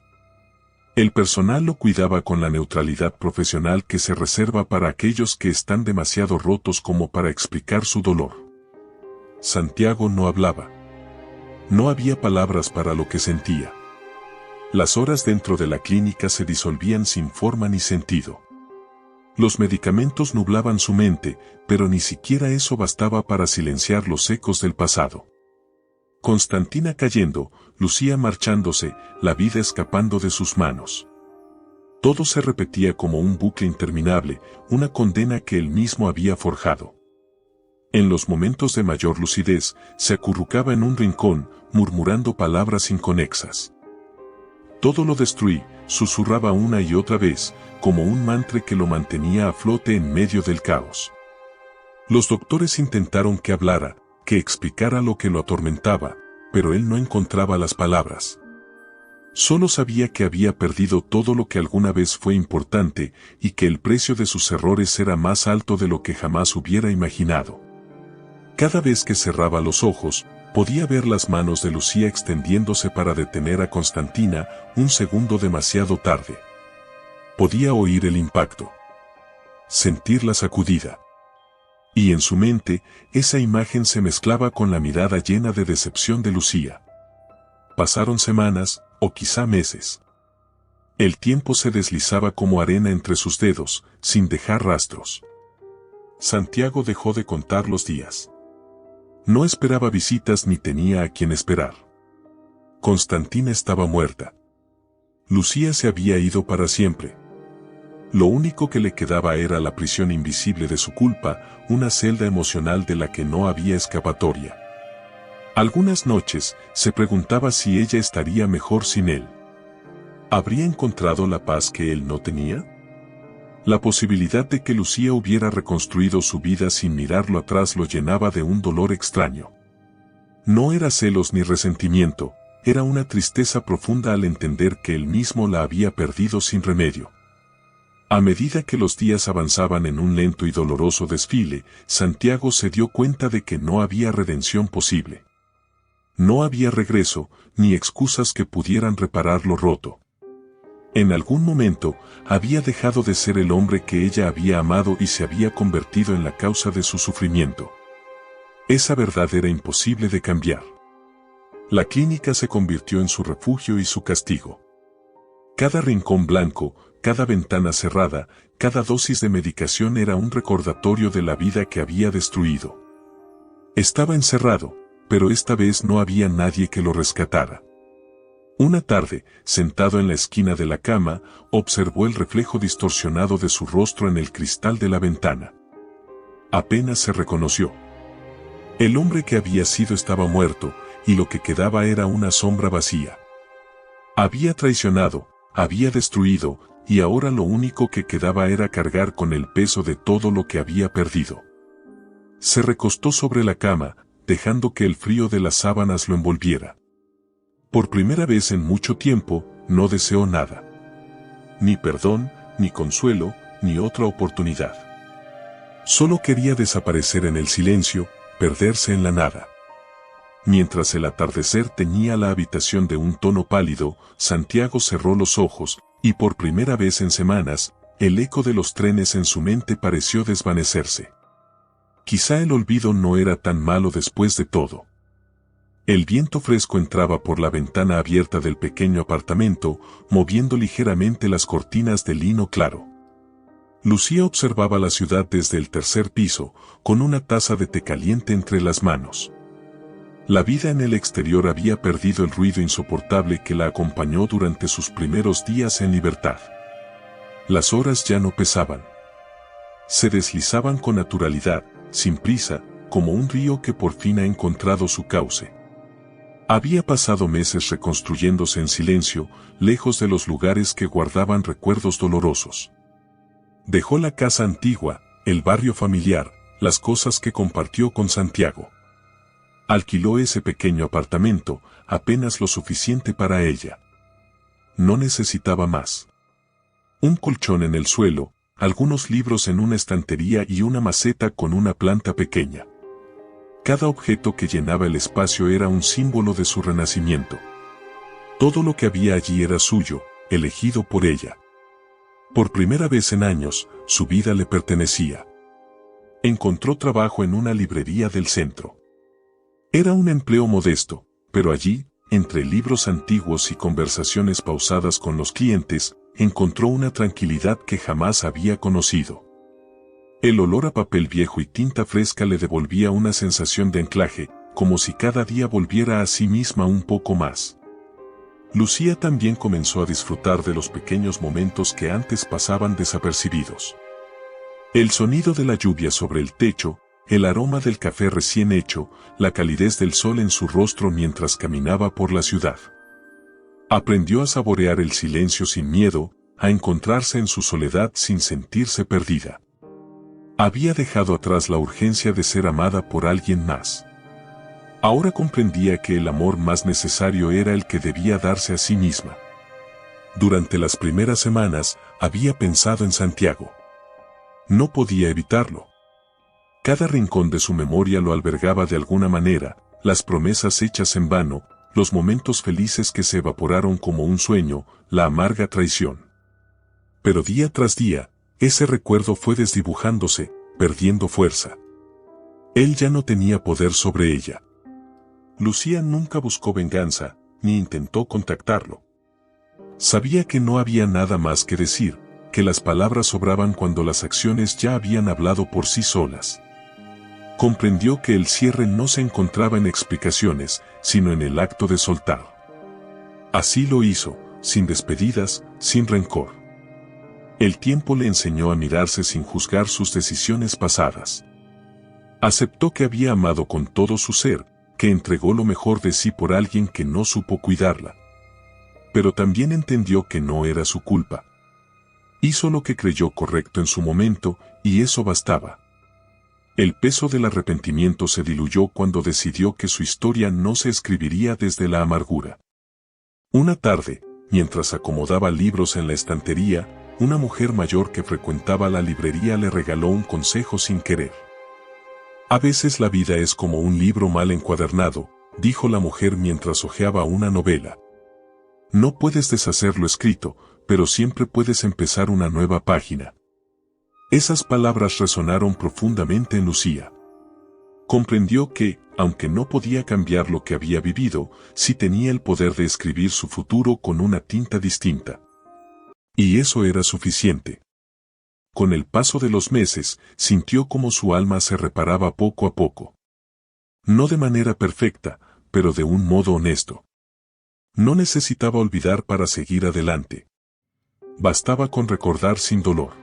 El personal lo cuidaba con la neutralidad profesional que se reserva para aquellos que están demasiado rotos como para explicar su dolor. Santiago no hablaba. No había palabras para lo que sentía. Las horas dentro de la clínica se disolvían sin forma ni sentido. Los medicamentos nublaban su mente, pero ni siquiera eso bastaba para silenciar los ecos del pasado. Constantina cayendo, Lucía marchándose, la vida escapando de sus manos. Todo se repetía como un bucle interminable, una condena que él mismo había forjado. En los momentos de mayor lucidez, se acurrucaba en un rincón, murmurando palabras inconexas. Todo lo destruí, susurraba una y otra vez, como un mantra que lo mantenía a flote en medio del caos. Los doctores intentaron que hablara, que explicara lo que lo atormentaba, pero él no encontraba las palabras. Solo sabía que había perdido todo lo que alguna vez fue importante y que el precio de sus errores era más alto de lo que jamás hubiera imaginado. Cada vez que cerraba los ojos, podía ver las manos de Lucía extendiéndose para detener a Constantina un segundo demasiado tarde. Podía oír el impacto. Sentir la sacudida. Y en su mente, esa imagen se mezclaba con la mirada llena de decepción de Lucía. Pasaron semanas, o quizá meses. El tiempo se deslizaba como arena entre sus dedos, sin dejar rastros. Santiago dejó de contar los días. No esperaba visitas ni tenía a quien esperar. Constantina estaba muerta. Lucía se había ido para siempre. Lo único que le quedaba era la prisión invisible de su culpa, una celda emocional de la que no había escapatoria. Algunas noches, se preguntaba si ella estaría mejor sin él. ¿Habría encontrado la paz que él no tenía? La posibilidad de que Lucía hubiera reconstruido su vida sin mirarlo atrás lo llenaba de un dolor extraño. No era celos ni resentimiento, era una tristeza profunda al entender que él mismo la había perdido sin remedio. A medida que los días avanzaban en un lento y doloroso desfile, Santiago se dio cuenta de que no había redención posible. No había regreso, ni excusas que pudieran reparar lo roto. En algún momento, había dejado de ser el hombre que ella había amado y se había convertido en la causa de su sufrimiento. Esa verdad era imposible de cambiar. La clínica se convirtió en su refugio y su castigo. Cada rincón blanco, cada ventana cerrada, cada dosis de medicación era un recordatorio de la vida que había destruido. Estaba encerrado, pero esta vez no había nadie que lo rescatara. Una tarde, sentado en la esquina de la cama, observó el reflejo distorsionado de su rostro en el cristal de la ventana. Apenas se reconoció. El hombre que había sido estaba muerto, y lo que quedaba era una sombra vacía. Había traicionado, había destruido, y ahora lo único que quedaba era cargar con el peso de todo lo que había perdido. Se recostó sobre la cama, dejando que el frío de las sábanas lo envolviera. Por primera vez en mucho tiempo, no deseó nada. Ni perdón, ni consuelo, ni otra oportunidad. Solo quería desaparecer en el silencio, perderse en la nada. Mientras el atardecer teñía la habitación de un tono pálido, Santiago cerró los ojos, y por primera vez en semanas, el eco de los trenes en su mente pareció desvanecerse. Quizá el olvido no era tan malo después de todo. El viento fresco entraba por la ventana abierta del pequeño apartamento, moviendo ligeramente las cortinas de lino claro. Lucía observaba la ciudad desde el tercer piso, con una taza de té caliente entre las manos. La vida en el exterior había perdido el ruido insoportable que la acompañó durante sus primeros días en libertad. Las horas ya no pesaban. Se deslizaban con naturalidad, sin prisa, como un río que por fin ha encontrado su cauce. Había pasado meses reconstruyéndose en silencio, lejos de los lugares que guardaban recuerdos dolorosos. Dejó la casa antigua, el barrio familiar, las cosas que compartió con Santiago. Alquiló ese pequeño apartamento, apenas lo suficiente para ella. No necesitaba más. Un colchón en el suelo, algunos libros en una estantería y una maceta con una planta pequeña. Cada objeto que llenaba el espacio era un símbolo de su renacimiento. Todo lo que había allí era suyo, elegido por ella. Por primera vez en años, su vida le pertenecía. Encontró trabajo en una librería del centro. Era un empleo modesto, pero allí, entre libros antiguos y conversaciones pausadas con los clientes, encontró una tranquilidad que jamás había conocido. El olor a papel viejo y tinta fresca le devolvía una sensación de anclaje, como si cada día volviera a sí misma un poco más. Lucía también comenzó a disfrutar de los pequeños momentos que antes pasaban desapercibidos. El sonido de la lluvia sobre el techo, el aroma del café recién hecho, la calidez del sol en su rostro mientras caminaba por la ciudad. Aprendió a saborear el silencio sin miedo, a encontrarse en su soledad sin sentirse perdida. Había dejado atrás la urgencia de ser amada por alguien más. Ahora comprendía que el amor más necesario era el que debía darse a sí misma. Durante las primeras semanas, había pensado en Santiago. No podía evitarlo. Cada rincón de su memoria lo albergaba de alguna manera, las promesas hechas en vano, los momentos felices que se evaporaron como un sueño, la amarga traición. Pero día tras día, ese recuerdo fue desdibujándose, perdiendo fuerza. Él ya no tenía poder sobre ella. Lucía nunca buscó venganza, ni intentó contactarlo. Sabía que no había nada más que decir, que las palabras sobraban cuando las acciones ya habían hablado por sí solas. Comprendió que el cierre no se encontraba en explicaciones, sino en el acto de soltar. Así lo hizo, sin despedidas, sin rencor. El tiempo le enseñó a mirarse sin juzgar sus decisiones pasadas. Aceptó que había amado con todo su ser, que entregó lo mejor de sí por alguien que no supo cuidarla. Pero también entendió que no era su culpa. Hizo lo que creyó correcto en su momento, y eso bastaba. El peso del arrepentimiento se diluyó cuando decidió que su historia no se escribiría desde la amargura. Una tarde, mientras acomodaba libros en la estantería, una mujer mayor que frecuentaba la librería le regaló un consejo sin querer. A veces la vida es como un libro mal encuadernado, dijo la mujer mientras hojeaba una novela. No puedes deshacer lo escrito, pero siempre puedes empezar una nueva página. Esas palabras resonaron profundamente en Lucía. Comprendió que, aunque no podía cambiar lo que había vivido, sí tenía el poder de escribir su futuro con una tinta distinta. Y eso era suficiente. Con el paso de los meses, sintió como su alma se reparaba poco a poco. No de manera perfecta, pero de un modo honesto. No necesitaba olvidar para seguir adelante. Bastaba con recordar sin dolor.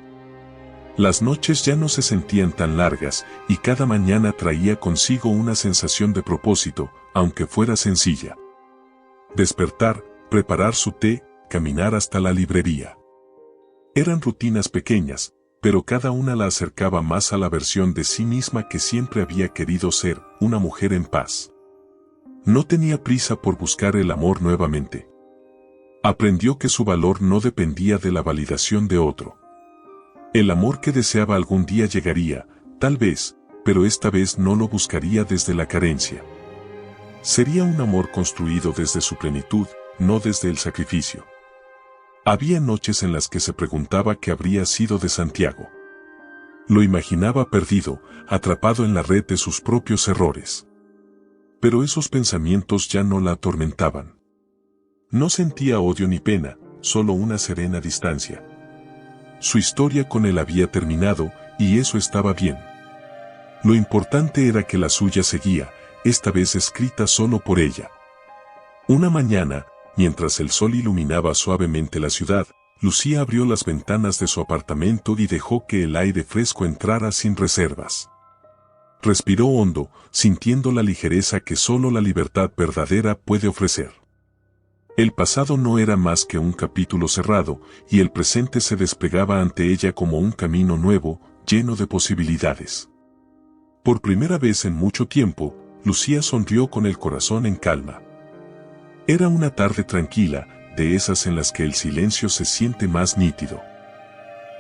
Las noches ya no se sentían tan largas, y cada mañana traía consigo una sensación de propósito, aunque fuera sencilla. Despertar, preparar su té, caminar hasta la librería. Eran rutinas pequeñas, pero cada una la acercaba más a la versión de sí misma que siempre había querido ser, una mujer en paz. No tenía prisa por buscar el amor nuevamente. Aprendió que su valor no dependía de la validación de otro. El amor que deseaba algún día llegaría, tal vez, pero esta vez no lo buscaría desde la carencia. Sería un amor construido desde su plenitud, no desde el sacrificio. Había noches en las que se preguntaba qué habría sido de Santiago. Lo imaginaba perdido, atrapado en la red de sus propios errores. Pero esos pensamientos ya no la atormentaban. No sentía odio ni pena, solo una serena distancia. Su historia con él había terminado, y eso estaba bien. Lo importante era que la suya seguía, esta vez escrita solo por ella. Una mañana, mientras el sol iluminaba suavemente la ciudad, Lucía abrió las ventanas de su apartamento y dejó que el aire fresco entrara sin reservas. Respiró hondo, sintiendo la ligereza que solo la libertad verdadera puede ofrecer. El pasado no era más que un capítulo cerrado, y el presente se desplegaba ante ella como un camino nuevo, lleno de posibilidades. Por primera vez en mucho tiempo, Lucía sonrió con el corazón en calma. Era una tarde tranquila, de esas en las que el silencio se siente más nítido.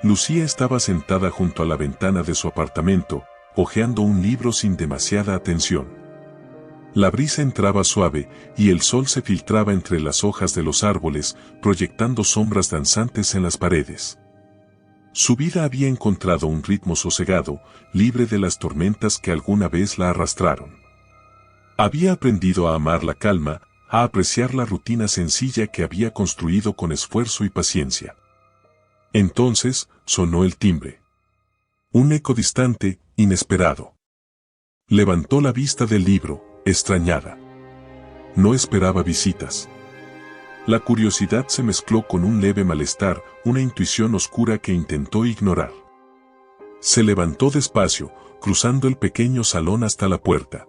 Lucía estaba sentada junto a la ventana de su apartamento, hojeando un libro sin demasiada atención. La brisa entraba suave, y el sol se filtraba entre las hojas de los árboles, proyectando sombras danzantes en las paredes. Su vida había encontrado un ritmo sosegado, libre de las tormentas que alguna vez la arrastraron. Había aprendido a amar la calma, a apreciar la rutina sencilla que había construido con esfuerzo y paciencia. Entonces, sonó el timbre. Un eco distante, inesperado. Levantó la vista del libro, extrañada. No esperaba visitas. La curiosidad se mezcló con un leve malestar, una intuición oscura que intentó ignorar. Se levantó despacio, cruzando el pequeño salón hasta la puerta.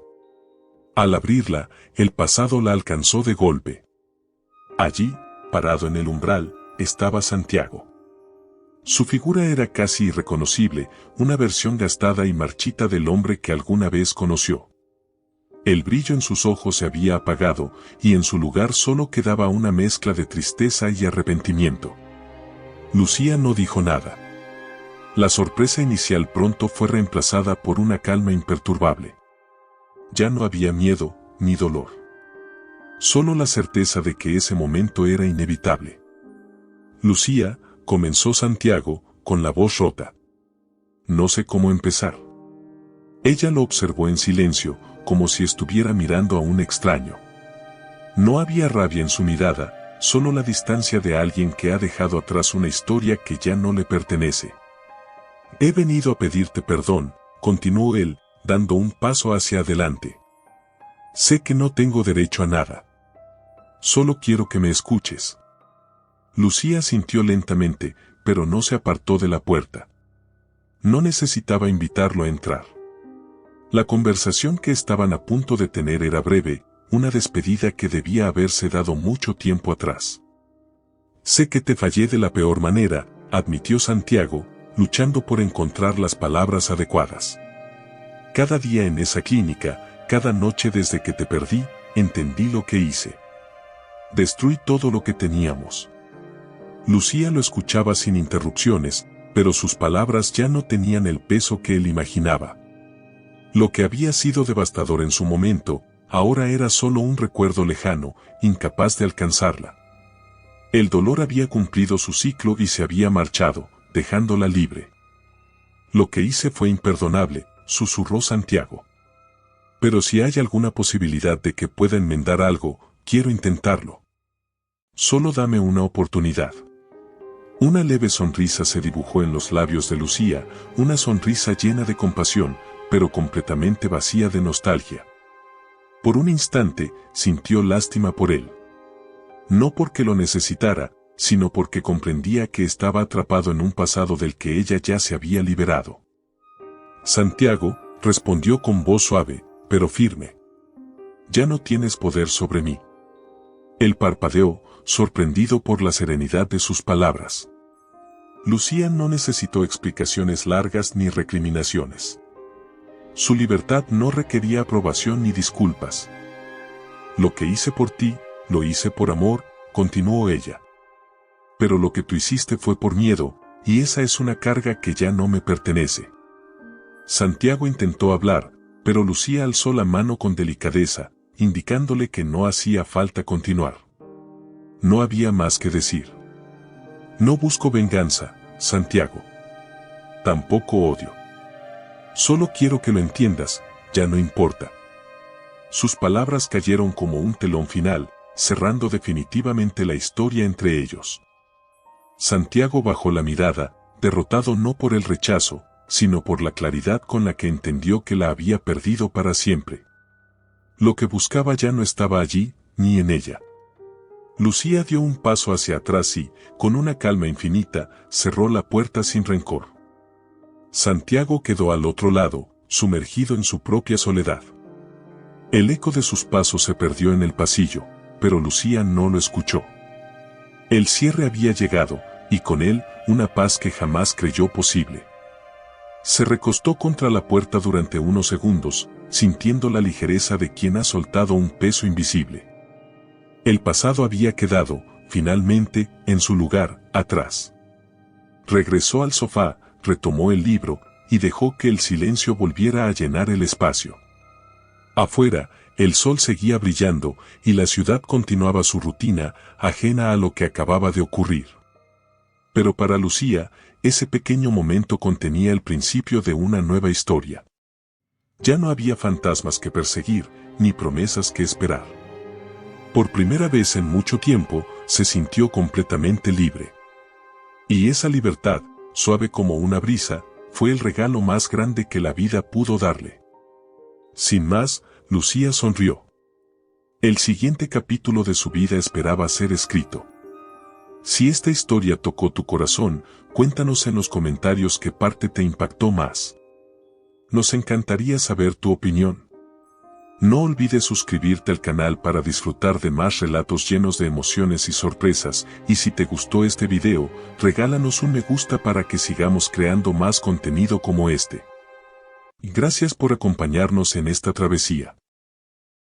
Al abrirla, el pasado la alcanzó de golpe. Allí, parado en el umbral, estaba Santiago. Su figura era casi irreconocible, una versión gastada y marchita del hombre que alguna vez conoció. El brillo en sus ojos se había apagado, y en su lugar solo quedaba una mezcla de tristeza y arrepentimiento. Lucía no dijo nada. La sorpresa inicial pronto fue reemplazada por una calma imperturbable. Ya no había miedo, ni dolor. Solo la certeza de que ese momento era inevitable. Lucía, comenzó Santiago, con la voz rota. No sé cómo empezar. Ella lo observó en silencio, como si estuviera mirando a un extraño. No había rabia en su mirada, solo la distancia de alguien que ha dejado atrás una historia que ya no le pertenece. He venido a pedirte perdón, continuó él, dando un paso hacia adelante. Sé que no tengo derecho a nada. Solo quiero que me escuches. Lucía sintió lentamente, pero no se apartó de la puerta. No necesitaba invitarlo a entrar. La conversación que estaban a punto de tener era breve, una despedida que debía haberse dado mucho tiempo atrás. Sé que te fallé de la peor manera, admitió Santiago, luchando por encontrar las palabras adecuadas. Cada día en esa clínica, cada noche desde que te perdí, entendí lo que hice. Destruí todo lo que teníamos. Lucía lo escuchaba sin interrupciones, pero sus palabras ya no tenían el peso que él imaginaba. Lo que había sido devastador en su momento, ahora era solo un recuerdo lejano, incapaz de alcanzarla. El dolor había cumplido su ciclo y se había marchado, dejándola libre. Lo que hice fue imperdonable, susurró Santiago. Pero si hay alguna posibilidad de que pueda enmendar algo, quiero intentarlo. Solo dame una oportunidad. Una leve sonrisa se dibujó en los labios de Lucía, una sonrisa llena de compasión, pero completamente vacía de nostalgia. Por un instante, sintió lástima por él. No porque lo necesitara, sino porque comprendía que estaba atrapado en un pasado del que ella ya se había liberado. Santiago, respondió con voz suave, pero firme. Ya no tienes poder sobre mí. Él parpadeó, sorprendido por la serenidad de sus palabras. Lucía no necesitó explicaciones largas ni recriminaciones. Su libertad no requería aprobación ni disculpas. Lo que hice por ti, lo hice por amor, continuó ella. Pero lo que tú hiciste fue por miedo, y esa es una carga que ya no me pertenece. Santiago intentó hablar, pero Lucía alzó la mano con delicadeza, indicándole que no hacía falta continuar. No había más que decir. No busco venganza, Santiago. Tampoco odio. Solo quiero que lo entiendas, ya no importa. Sus palabras cayeron como un telón final, cerrando definitivamente la historia entre ellos. Santiago bajó la mirada, derrotado no por el rechazo, sino por la claridad con la que entendió que la había perdido para siempre. Lo que buscaba ya no estaba allí, ni en ella. Lucía dio un paso hacia atrás y, con una calma infinita, cerró la puerta sin rencor. Santiago quedó al otro lado, sumergido en su propia soledad. El eco de sus pasos se perdió en el pasillo, pero Lucía no lo escuchó. El cierre había llegado, y con él, una paz que jamás creyó posible. Se recostó contra la puerta durante unos segundos, sintiendo la ligereza de quien ha soltado un peso invisible. El pasado había quedado, finalmente, en su lugar, atrás. Regresó al sofá, retomó el libro, y dejó que el silencio volviera a llenar el espacio. Afuera, el sol seguía brillando, y la ciudad continuaba su rutina, ajena a lo que acababa de ocurrir. Pero para Lucía, ese pequeño momento contenía el principio de una nueva historia. Ya no había fantasmas que perseguir, ni promesas que esperar. Por primera vez en mucho tiempo, se sintió completamente libre. Y esa libertad, suave como una brisa, fue el regalo más grande que la vida pudo darle. Sin más, Lucía sonrió. El siguiente capítulo de su vida esperaba ser escrito. Si esta historia tocó tu corazón, cuéntanos en los comentarios qué parte te impactó más. Nos encantaría saber tu opinión. No olvides suscribirte al canal para disfrutar de más relatos llenos de emociones y sorpresas, y si te gustó este video, regálanos un me gusta para que sigamos creando más contenido como este. Gracias por acompañarnos en esta travesía.